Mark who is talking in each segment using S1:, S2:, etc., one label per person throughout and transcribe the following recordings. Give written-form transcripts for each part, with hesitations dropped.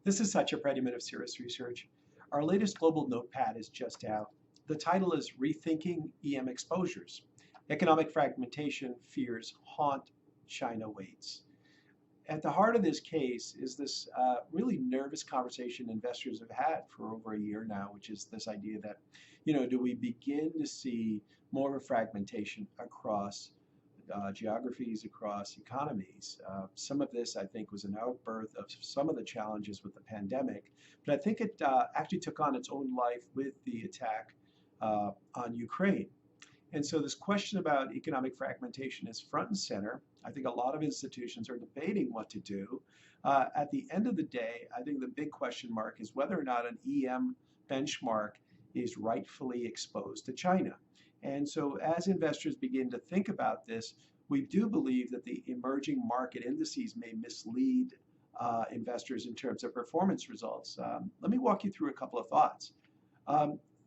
S1: This is Satya Pradiman of Cirrus Research. Our latest global notepad is just out. The title is Rethinking EM Exposures. Economic fragmentation fears haunt China waits. At the heart of this case is this really nervous conversation investors have had for over a year now, which is this idea that, do we begin to see more of a fragmentation across geographies, across economies? Some of this, I think, was an outbirth of some of the challenges with the pandemic, but I think it actually took on its own life with the attack on Ukraine. And so this question about economic fragmentation is front and center. I think a lot of institutions are debating what to do. At the end of the day, I think the big question mark is whether or not an EM benchmark is rightfully exposed to China. And so as investors begin to think about this, we do believe that the emerging market indices may mislead investors in terms of performance results. Let me walk you through a couple of thoughts.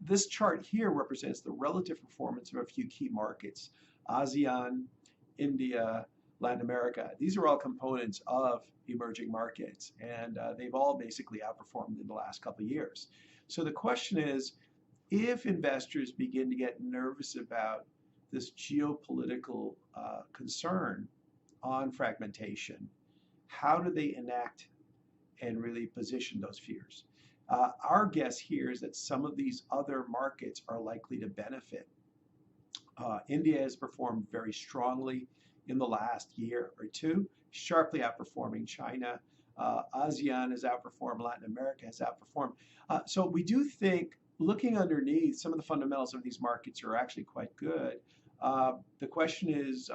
S1: This chart here represents the relative performance of a few key markets: ASEAN, India, Latin America. These are all components of emerging markets, and they've all basically outperformed in the last couple of years. So the question is, if investors begin to get nervous about this geopolitical concern on fragmentation, how do they enact and really position those fears? Our guess here is that some of these other markets are likely to benefit. India has performed very strongly in the last year or two, sharply outperforming China. ASEAN has outperformed, Latin America has outperformed. So we do think, looking underneath, some of the fundamentals of these markets are actually quite good. The question is,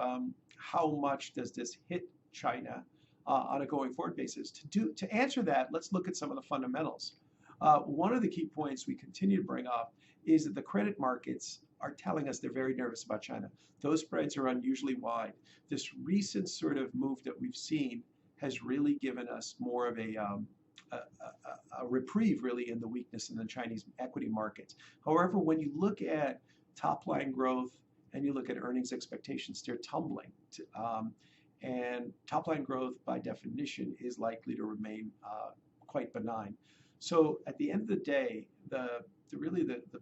S1: how much does this hit China on a going forward basis? To answer that, let's look at some of the fundamentals. One of the key points we continue to bring up is that the credit markets are telling us they're very nervous about China. Those spreads are unusually wide. This recent sort of move that we've seen has really given us more of a reprieve, really, in the weakness in the Chinese equity markets. However, when you look at top line growth and you look at earnings expectations, they're tumbling. And top line growth, by definition, is likely to remain quite benign. So at the end of the day, the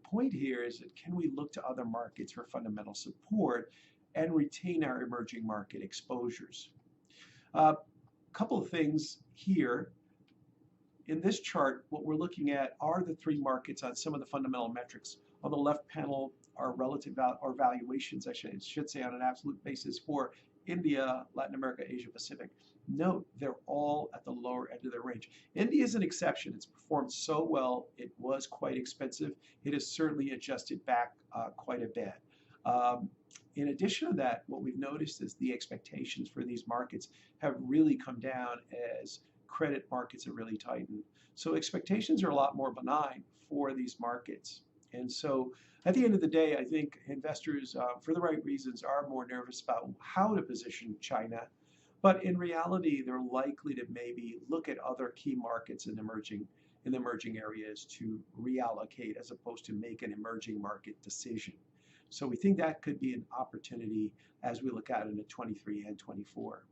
S1: point here is that can we look to other markets for fundamental support and retain our emerging market exposures? A couple of things here. In this chart, what we're looking at are the three markets on some of the fundamental metrics. On the left panel are relative or valuations, I should say, on an absolute basis for India, Latin America, Asia Pacific. Note, they're all at the lower end of their range. India is an exception. It's performed so well. It was quite expensive. It has certainly adjusted back quite a bit. In addition to that, what we've noticed is the expectations for these markets have really come down as credit markets have really tightened. So expectations are a lot more benign for these markets. And so at the end of the day, I think investors, for the right reasons, are more nervous about how to position China. But in reality, they're likely to maybe look at other key markets in the emerging areas to reallocate as opposed to make an emerging market decision. So we think that could be an opportunity as we look out into 23 and 24.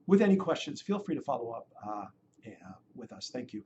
S1: With any questions, feel free to follow up with us. Thank you.